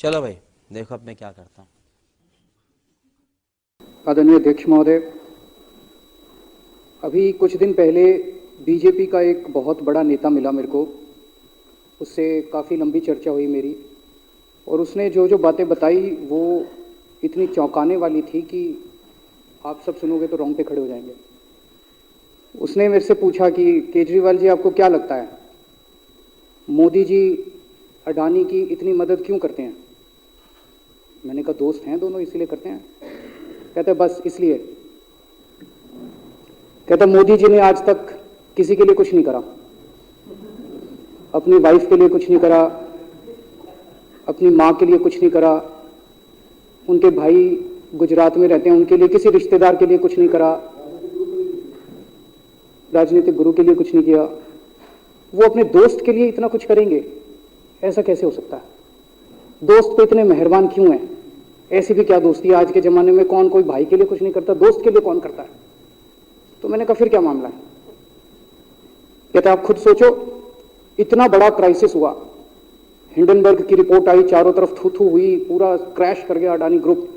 चलो भाई, देखो अब मैं क्या करता हूँ। आदरणीय अध्यक्ष महोदय, अभी कुछ दिन पहले बीजेपी का एक बहुत बड़ा नेता मिला मेरे को। उससे काफ़ी लंबी चर्चा हुई मेरी, और उसने जो जो बातें बताई वो इतनी चौंकाने वाली थी कि आप सब सुनोगे तो रोंगटे खड़े हो जाएंगे। उसने मेरे से पूछा कि केजरीवाल जी, आपको क्या लगता है मोदी जी अडानी की इतनी मदद क्यों करते हैं? मैंने कहा दोस्त हैं दोनों, इसीलिए करते हैं। कहते बस इसलिए। कहता मोदी जी ने आज तक किसी के लिए कुछ नहीं करा, अपनी वाइफ के लिए कुछ नहीं करा, अपनी माँ के लिए कुछ नहीं करा, उनके भाई गुजरात में रहते हैं उनके लिए, किसी रिश्तेदार के लिए कुछ नहीं करा, राजनीतिक गुरु के लिए कुछ नहीं किया। वो अपने दोस्त के लिए इतना कुछ करेंगे, ऐसा कैसे हो सकता है? दोस्त पे इतने मेहरबान क्यों हैं? ऐसी भी क्या दोस्ती है? आज के ज़माने में कौन कोई भाई के लिए कुछ नहीं करता, दोस्त के लिए कौन करता है? तो मैंने कहा फिर क्या मामला है? कहते आप खुद सोचो, इतना बड़ा क्राइसिस हुआ, हिंडनबर्ग की रिपोर्ट आई, चारों तरफ थू थू हुई, पूरा क्रैश कर गया अडानी ग्रुप।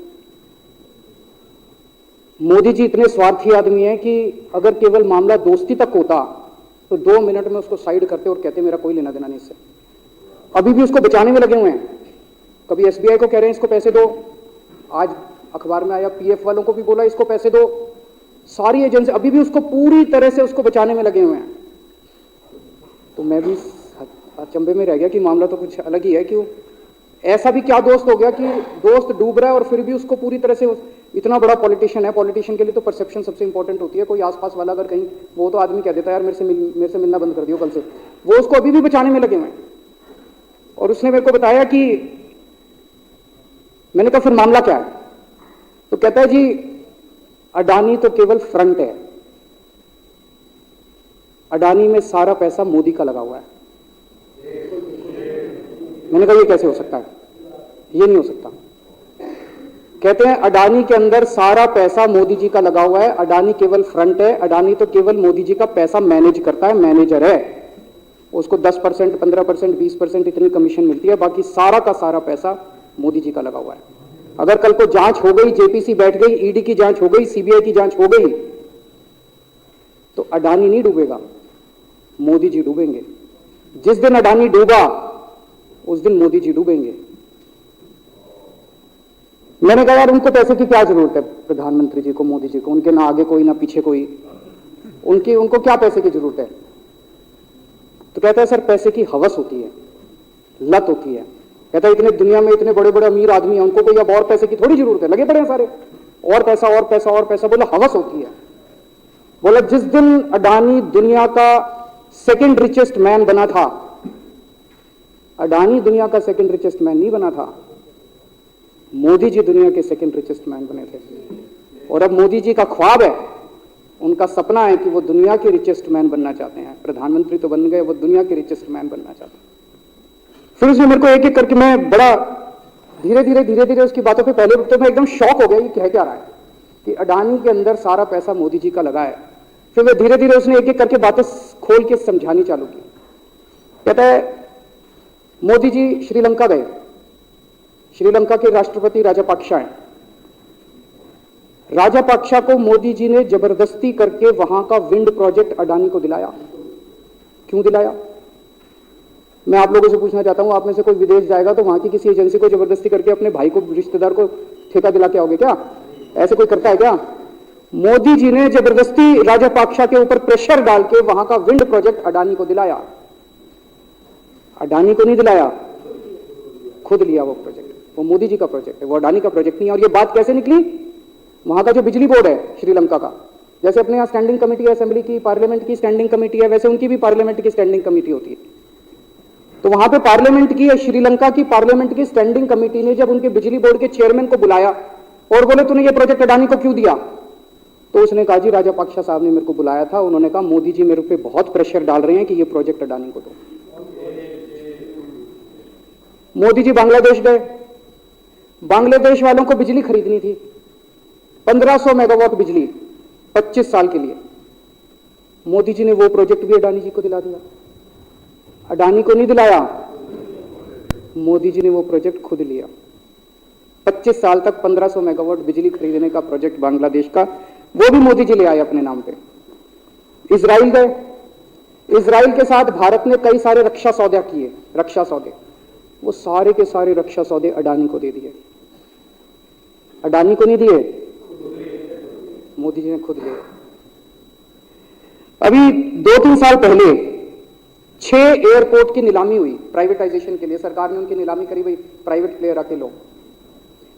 मोदी जी इतने स्वार्थी आदमी हैं कि अगर केवल मामला दोस्ती तक होता तो 2 मिनट में उसको साइड करते और कहते मेरा कोई लेना देना नहीं इससे। अभी भी उसको बचाने में लगे हुए हैं। कभी एसबीआई को कह रहे हैं इसको पैसे दो, आज अखबार में आया पीएफ वालों को भी बोला इसको पैसे दो, सारी एजेंसी अभी भी उसको पूरी तरह से उसको बचाने में लगे हुए हैं। तो मैं भी अचंभे में रह गया कि मामला तो कुछ अलग ही है। क्यों ऐसा भी क्या दोस्त हो गया कि दोस्त डूब रहा है और फिर भी उसको पूरी तरह से, इतना बड़ा पॉलिटिशियन है, पॉलिटिशियन के लिए तो परसेप्शन सबसे इंपॉर्टेंट होती है। कोई आसपास वाला अगर कहीं, वो तो आदमी कह देता है यार मेरे से मिलना बंद कर दियो कल से, वो उसको अभी भी बचाने में लगे हुए हैं। और उसने मेरे को बताया कि, मैंने कहा फिर मामला क्या है? तो कहता है जी अडानी तो केवल फ्रंट है, अडानी में सारा पैसा मोदी का लगा हुआ है। मैंने कहा ये कैसे हो सकता है? ये नहीं हो सकता। कहते हैं अडानी के अंदर सारा पैसा मोदी जी का लगा हुआ है, अडानी केवल फ्रंट है, अडानी तो केवल मोदी जी का पैसा मैनेज करता है, मैनेजर है। उसको 10%, 15%, 20% इतनी कमीशन मिलती है, बाकी सारा का सारा पैसा मोदी जी का लगा हुआ है। अगर कल को जांच हो गई, जेपीसी बैठ गई, ईडी की जांच हो गई, सीबीआई की जांच हो गई, तो अडानी नहीं डूबेगा, मोदी जी डूबेंगे। जिस दिन अडानी डूबा उस दिन मोदी जी डूबेंगे। मैंने कहा यार उनको पैसे की क्या जरूरत है? प्रधानमंत्री जी को, मोदी जी को, उनके ना आगे कोई ना पीछे कोई, उनको क्या पैसे की जरूरत है? तो कहता है सर पैसे की हवस होती है, लत होती है। कहता है इतने दुनिया में इतने बड़े बड़े अमीर आदमी हैं, उनको कोई अब और पैसे की थोड़ी जरूरत है, लगे पड़े हैं सारे, और पैसा और पैसा और पैसा। बोला हवस होती है। बोला जिस दिन अडानी दुनिया का सेकंड रिचेस्ट मैन बना था, अडानी दुनिया का सेकंड रिचेस्ट मैन नहीं बना था, मोदी जी दुनिया के सेकंड रिचेस्ट मैन बने थे। और अब मोदी जी का ख्वाब है, उनका सपना है कि वो दुनिया के रिचेस्ट मैन बनना चाहते हैं। प्रधानमंत्री तो बन गए, वो दुनिया के रिचेस्ट मैन बनना चाहते हैं। फिर उसने मेरे को एक एक करके, मैं बड़ा धीरे धीरे उसकी बातों पे, पहले तो मैं एकदम शॉक हो गया कि कह क्या रहा है कि अडानी के अंदर सारा पैसा मोदी जी का लगा है। फिर मैं धीरे धीरे, उसने एक एक करके बातें खोल के समझानी चालू की। कहता है मोदी जी श्रीलंका गए, श्रीलंका के राष्ट्रपति राजापाक्सा हैं। राजापाक्सा को मोदी जी ने जबरदस्ती करके वहां का विंड प्रोजेक्ट अडानी को दिलाया। क्यों दिलाया? मैं आप लोगों से पूछना चाहता हूं, आप में से कोई विदेश जाएगा तो वहां की किसी एजेंसी को जबरदस्ती करके अपने भाई को, रिश्तेदार को ठेका दिला के आओगे क्या? ऐसे कोई करता है क्या? मोदी जी ने जबरदस्ती राजापाक्सा के ऊपर प्रेशर डाल के वहां का विंड प्रोजेक्ट अडानी को दिलाया। अडानी को नहीं दिलाया, खुद लिया वो प्रोजेक्ट। वो मोदी जी का प्रोजेक्ट है, वो अडानी का प्रोजेक्ट नहीं है। और ये बात कैसे निकली? वहां का जो बिजली बोर्ड है श्रीलंका का, जैसे अपने यहाँ स्टैंडिंग कमेटी है, असेंबली की, पार्लियामेंट की स्टैंडिंग कमेटी है, वैसे उनकी भी पार्लियामेंट की स्टैंडिंग कमेटी होती है। तो वहां पे पार्लियामेंट की, श्रीलंका की पार्लियामेंट की स्टैंडिंग कमेटी ने जब उनके बिजली बोर्ड के चेयरमैन को बुलाया और बोले तूने ये प्रोजेक्ट अडानी को क्यों दिया, तो उसने कहा जी राजापाक्सा साहब ने मेरे को बुलाया था, उन्होंने कहा मोदी जी मेरे पे बहुत प्रेशर डाल रहे हैं कि ये प्रोजेक्ट अडानी को दो। मोदी जी बांग्लादेश गए, बांग्लादेश वालों को बिजली खरीदनी थी, 1500 मेगावाट बिजली 25 साल के लिए। मोदी जी ने वो प्रोजेक्ट भी अडानी जी को दिला दिया। अडानी को नहीं दिलाया, मोदी जी ने वो प्रोजेक्ट खुद लिया। 25 साल तक 1500 मेगावाट बिजली खरीदने का प्रोजेक्ट बांग्लादेश का, वो भी मोदी जी ले आए अपने नाम पे। इजराइल गए, इजराइल के साथ भारत ने कई सारे रक्षा सौदे किए, रक्षा सौदे, वो सारे के सारे रक्षा सौदे अडानी को दे दिए। अडानी को नहीं दिए, मोदी जी ने खुद लिए। अभी 2-3 साल पहले 6 एयरपोर्ट की नीलामी हुई प्राइवेटाइजेशन के लिए, सरकार ने उनकी नीलामी करी, भाई प्राइवेट प्लेयर आके लो।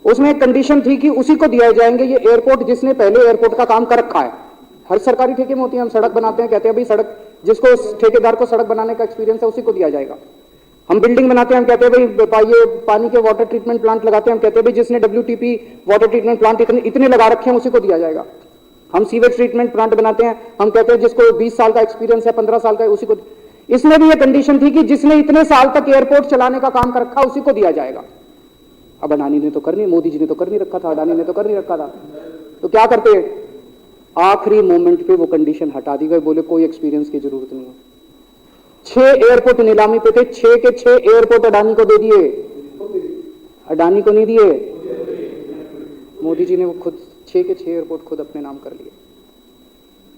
उसमें एक कंडीशन थी कि उसी को दिया जाएंगे ये एयरपोर्ट जिसने पहले एयरपोर्ट का काम कर रखा है। हर सरकारी ठेके में होती है, हम सड़क बनाते हैं, कहते हैं भाई सड़क, जिसको ठेकेदार को सड़क बनाने का एक्सपीरियंस है उसी को दिया जाएगा। हम बिल्डिंग बनाते हैं, हम कहते हैं भाई ये पानी के वाटर ट्रीटमेंट प्लांट लगाते हैं, हम कहते हैं भाई जिसने WTP वाटर ट्रीटमेंट प्लांट इतने लगा रखे हैं उसी को दिया जाएगा। हम सीवेज ट्रीटमेंट प्लांट बनाते हैं, हम कहते हैं जिसको 20 साल का एक्सपीरियंस है, 15 साल का है, उसी को। इसमें भी ये कंडीशन थी कि जिसने इतने साल तक एयरपोर्ट चलाने का काम कर रखा उसी को दिया जाएगा। अब अडानी ने तो कर नहीं, मोदी जी ने तो कर नहीं रखा था, अडानी ने तो कर नहीं रखा था, तो क्या करते, आखिरी मोमेंट पे वो कंडीशन हटा दी गई, बोले कोई एक्सपीरियंस की जरूरत नहीं है। 6 एयरपोर्ट नीलामी पे थे, 6 के 6 एयरपोर्ट अडानी को दे दिए, अडानी को नहीं दिए, मोदी जी ने वो खुद 6 के 6 एयरपोर्ट खुद अपने नाम कर लिए।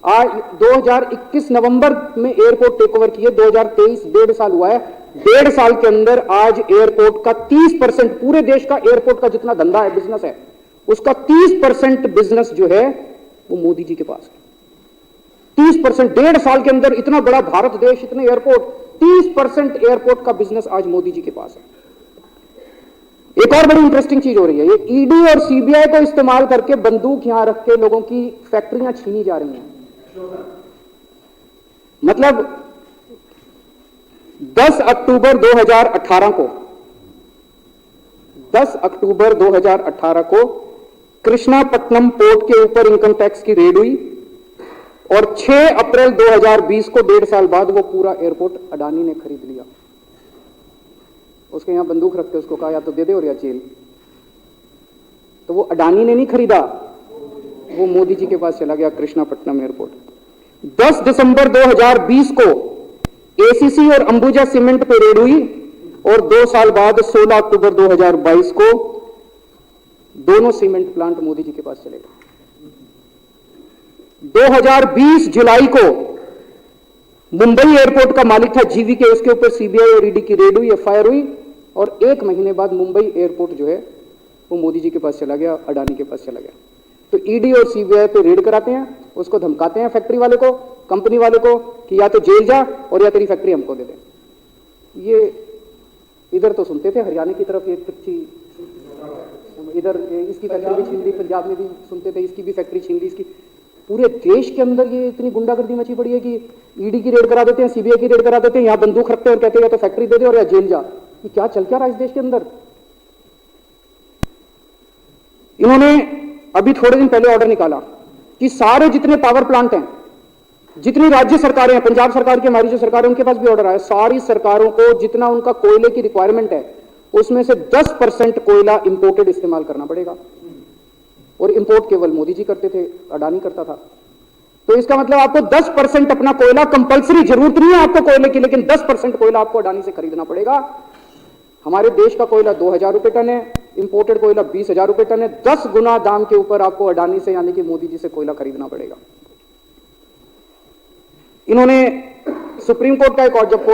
आज 2021 नवंबर में एयरपोर्ट टेक ओवर किए, 2023 1.5 साल हुआ है, 1.5 साल के अंदर आज एयरपोर्ट का 30%, पूरे देश का एयरपोर्ट का जितना धंधा है, बिजनेस है, उसका 30% बिजनेस जो है वो मोदी जी के पास है। 30%, 1.5 साल के अंदर इतना बड़ा भारत देश, इतने एयरपोर्ट, 30% एयरपोर्ट का बिजनेस आज मोदी जी के पास है। एक और बड़ी इंटरेस्टिंग चीज हो रही है, ये ईडी और सीबीआई को इस्तेमाल करके बंदूक यहां रख के लोगों की फैक्ट्रियां छीनी जा रही हैं। मतलब 10 अक्टूबर 2018 को 10 अक्टूबर 2018 को कृष्णापट्टनम पोर्ट के ऊपर इनकम टैक्स की रेड हुई और 6 अप्रैल 2020 को 1.5 साल बाद वो पूरा एयरपोर्ट अडानी ने खरीद लिया। उसके यहां बंदूक रख के उसको कहा या तो दे दे और या जेल। तो वो अडानी ने नहीं खरीदा, वो मोदी जी के पास चला गया कृष्णापट्टनम एयरपोर्ट। 10 दिसंबर 2020 को एसीसी और अंबुजा सीमेंट पे रेड हुई और 2 साल बाद 16 अक्टूबर 2022 को दोनों सीमेंट प्लांट मोदी जी के पास चले गए। 2020 जुलाई को मुंबई एयरपोर्ट का मालिक था जीवीके, उसके ऊपर सीबीआई और ईडी की रेड हुई, एफआईआर हुई और 1 महीने बाद मुंबई एयरपोर्ट जो है वो मोदी जी के पास चला गया, अडानी के पास चला गया। तो ईडी और सीबीआई पे रेड कराते हैं, उसको धमकाते हैं फैक्ट्री वाले को, कंपनी वाले को कि या तो जेल जा और या तेरी फैक्ट्री हमको दे दे। ये इधर तो सुनते थे, हरियाणा की तरफ एक कच्ची, इधर इसकी फैक्ट्री भी छीन ली, पंजाब में भी सुनते थे इसकी भी फैक्ट्री छीन ली, इसकी। पूरे देश के अंदर ये इतनी गुंडागर्दी मची पड़ी है कि ईडी की रेड करा देते हैं, सीबीआई की रेड करा देते हैं, यहां बंदूक रखते हैं और कहते हैं या तो फैक्ट्री दे दे और या जेल जा। ये क्या चल क्या रहा है इस देश के अंदर। इन्होंने अभी थोड़े दिन पहले ऑर्डर निकाला कि सारे जितने पावर प्लांट हैं, जितनी राज्य सरकारें हैं, पंजाब सरकार की हमारी जो सरकार है उनके पास भी ऑर्डर आया, सारी सरकारों को जितना उनका कोयले की रिक्वायरमेंट है उसमें से 10% कोयला इंपोर्टेड इस्तेमाल करना पड़ेगा। और इंपोर्ट केवल मोदी जी करते थे, अडानी करता था। तो इसका मतलब आपको 10% अपना कोयला कंपलसरी, जरूरत नहीं है आपको कोयले की, लेकिन 10% कोयला आपको अडानी से खरीदना पड़ेगा। हमारे देश का कोयला 2000 रुपए टन है, इंपोर्टेड कोयला 20,000 रुपए टन है। 10 गुना दाम के ऊपर आपको अडानी से यानी कि मोदी जी से कोयला खरीदना पड़ेगा। इन्होंने सुप्रीम कोर्ट का एक और, जब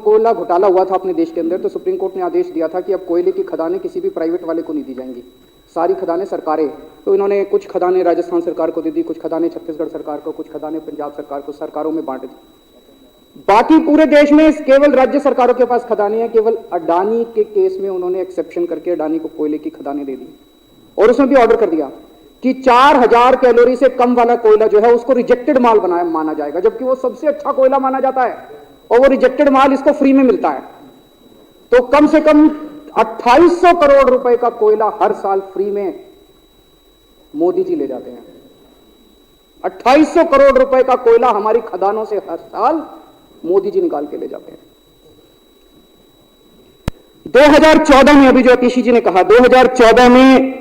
कोयला घोटाला हुआ था अपने देश के अंदर, तो सुप्रीम कोर्ट ने आदेश दिया था कि अब कोयले की खदानें किसी भी प्राइवेट वाले को नहीं दी जाएंगी, सारी खदानें सरकारें। तो इन्होंने कुछ खदानें राजस्थान सरकार को दे दी, कुछ खदानें छत्तीसगढ़ सरकार को, कुछ खदानें पंजाब सरकार को, सरकारों में बांट दी। बाकी पूरे देश में केवल राज्य सरकारों के पास खदानें हैं। केवल अडानी के केस में उन्होंने एक्सेप्शन करके अडानी को कोयले की खदानें दे दी और उसमें भी ऑर्डर कर दिया कि 4000 कैलोरी से कम वाला कोयला जो है उसको रिजेक्टेड माल माना जाएगा, जबकि वो सबसे अच्छा कोयला माना जाता है और वो रिजेक्टेड माल इसको फ्री में मिलता है। तो कम से कम 2800 करोड़ रुपए का कोयला हर साल फ्री में मोदी जी ले जाते हैं। 2800 करोड़ रुपए का कोयला हमारी खदानों से हर साल मोदी जी निकाल के ले जाते हैं। 2014 में, अभी जो अतिशी जी ने कहा, 2014 में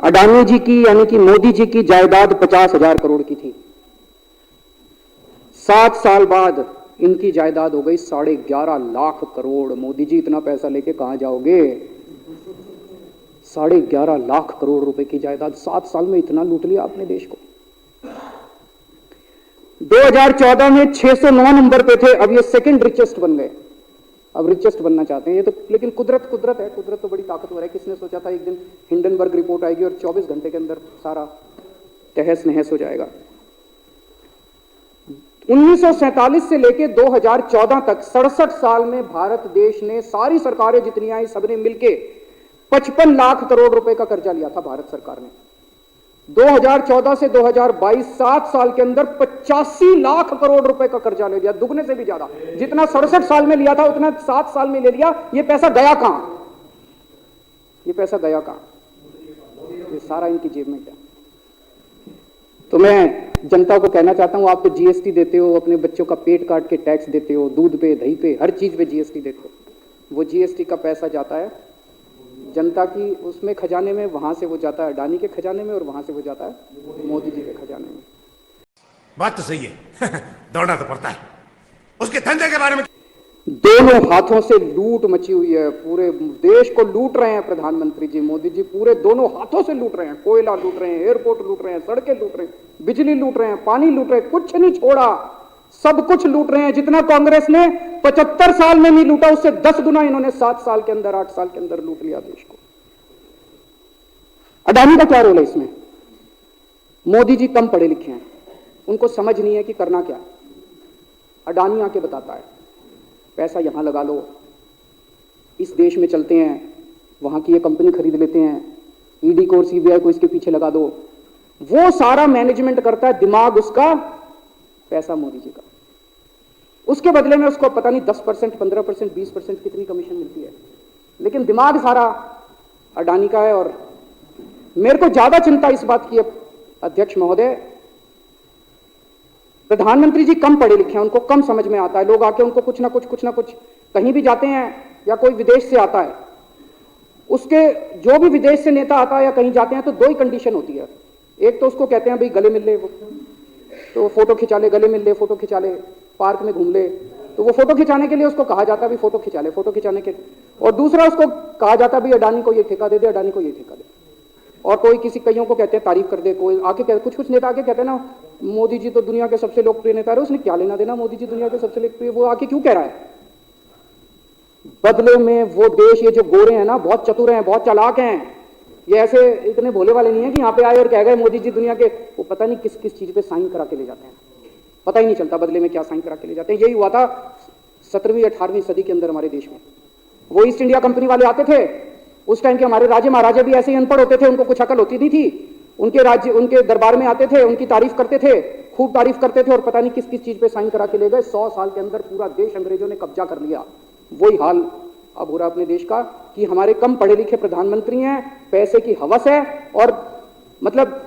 अडानी जी की यानी कि मोदी जी की जायदाद 50,000 करोड़ की थी। 7 साल बाद इनकी जायदाद हो गई 11.5 लाख करोड़। मोदी जी इतना पैसा लेके कहां जाओगे? 11.5 लाख करोड़ रुपए की जायदाद, 7 साल में इतना लूट लिया आपने देश को। 2014 में 609 नंबर पे थे, अब ये सेकंड रिचेस्ट बन गए, अब रिचेस्ट बनना चाहते हैं ये तो। लेकिन कुदरत है, कुदरत तो बड़ी ताकतवर है। किसने सोचा था एक दिन हिंडनबर्ग रिपोर्ट आएगी और 24 घंटे के अंदर सारा तहस नहस हो जाएगा। 1947 से लेके 2014 तक 67 साल में भारत देश ने, सारी सरकारें जितनी आई सबने मिलके 55 लाख करोड़ रुपए का कर्जा लिया था भारत सरकार ने। 2014 से 2022 7 साल के अंदर 85 लाख करोड़ रुपए का कर्जा ले लिया, दुगने से भी ज्यादा। जितना 67 साल में लिया था उतना 7 साल में ले लिया। ये पैसा गया कहां? ये पैसा गया कहां? ये सारा इनकी जेब में गया। तो मैं जनता को कहना चाहता हूं, आप तो जीएसटी देते हो, अपने बच्चों का पेट काट के टैक्स देते हो, दूध पे, दही पे, हर चीज पे जीएसटी देते हो। वो जीएसटी का पैसा जाता है जनता की उसमें खजाने में, वहां से वो जाता है अडानी के खजाने में, और वहां से वो जाता है मोदी जी के खजाने में। बात तो सही है। दौड़ना तो पड़ता है। उसके धंधे के बारे में दोनों हाथों से लूट मची हुई है, पूरे देश को लूट रहे हैं प्रधानमंत्री जी, मोदी जी पूरे दोनों हाथों से लूट रहे हैं। कोयला लूट रहे हैं, एयरपोर्ट लूट रहे हैं, सड़कें लूट रहे हैं, बिजली लूट रहे हैं, पानी लूट रहे हैं, कुछ नहीं छोड़ा, सब कुछ लूट रहे हैं। जितना कांग्रेस ने 75 साल में नहीं लूटा, उससे 10 गुना इन्होंने 7 साल के अंदर, 8 साल के अंदर लूट लिया देश को। अडानी का क्या रोल है इसमें? मोदी जी कम पढ़े लिखे हैं, उनको समझ नहीं है कि करना क्या। अडानी आके बताता है पैसा यहां लगा लो, इस देश में चलते हैं, वहां की ये कंपनी खरीद लेते हैं, ईडी को और सीबीआई को इसके पीछे लगा दो। वो सारा मैनेजमेंट करता है, दिमाग उसका, पैसा मोदी जी का। उसके बदले में उसको पता नहीं 10%, 15%, 20% कितनी कमीशन मिलती है, लेकिन दिमाग सारा अडानी का है। और मेरे को ज्यादा चिंता इस बात की है अध्यक्ष महोदय, प्रधानमंत्री जी कम पढ़े लिखे हैं, उनको कम समझ में आता है। लोग आके उनको कुछ ना कुछ कहीं भी जाते हैं या कोई विदेश से आता है, उसके जो भी विदेश से नेता आता है या कहीं जाते हैं तो 2 ही कंडीशन होती है। एक तो उसको कहते हैं भाई गले मिल ले, तो फोटो खिंचा ले, गले मिल ले, फोटो खिंचा ले, पार्क में घूम ले, तो वो फोटो खिंचाने के लिए उसको कहा जाता है भी फोटो खिंचा ले, फोटो खिंचाने के। और दूसरा उसको कहा जाता है भी अडानी को ये ठेका दे दे, अडानी को ये ठेका दे। और कोई किसी कईयों को कहते हैं तारीफ कर दे, कोई आके कहते, कुछ नेता आके कहते हैं ना मोदी जी तो दुनिया के सबसे लोकप्रिय नेता है। उसने क्या लेना देना मोदी जी दुनिया के सबसे लोकप्रिय, वो आके क्यों कह रहा है? बदले में वो देश, ये जो गोरे हैं ना, बहुत चतुर हैं, बहुत चालाक हैं, ये ऐसे इतने भोले वाले नहीं है कि यहाँ पे आए और कह गए मोदी जी दुनिया के, वो पता नहीं किस किस चीज पे साइन करा के ले जाते हैं, पता ही नहीं चलता बदले में क्या साइन करा के ले जाते हैं। यही हुआ था 17वीं 18वीं सदी के अंदर हमारे देश में। वो ईस्ट इंडिया कंपनी वाले आते थे, उस टाइम के हमारे राजे महाराजे भी ऐसे ही अनपढ़ होते थे, उनको कुछ अकल होती नहीं थी। उनके राज्य, उनके दरबार में आते थे, उनकी तारीफ करते थे, खूब तारीफ करते थे, और पता नहीं किस किस चीज पे साइन करा के ले गए। 100 साल के अंदर पूरा देश अंग्रेजों ने कब्जा कर लिया। वही हाल अब हो रहा अपने देश का कि हमारे कम पढ़े लिखे प्रधानमंत्री हैं, पैसे की हवस है, और मतलब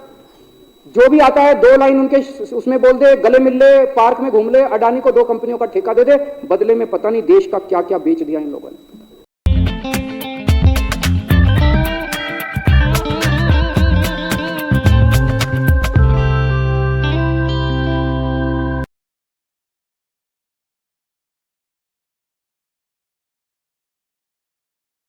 जो भी आता है 2 लाइन उनके उसमें बोल दे, गले मिल ले, पार्क में घूम ले, अडानी को 2 कंपनियों का ठेका दे दे, बदले में पता नहीं देश का क्या क्या बेच दिया इन लोगों ने।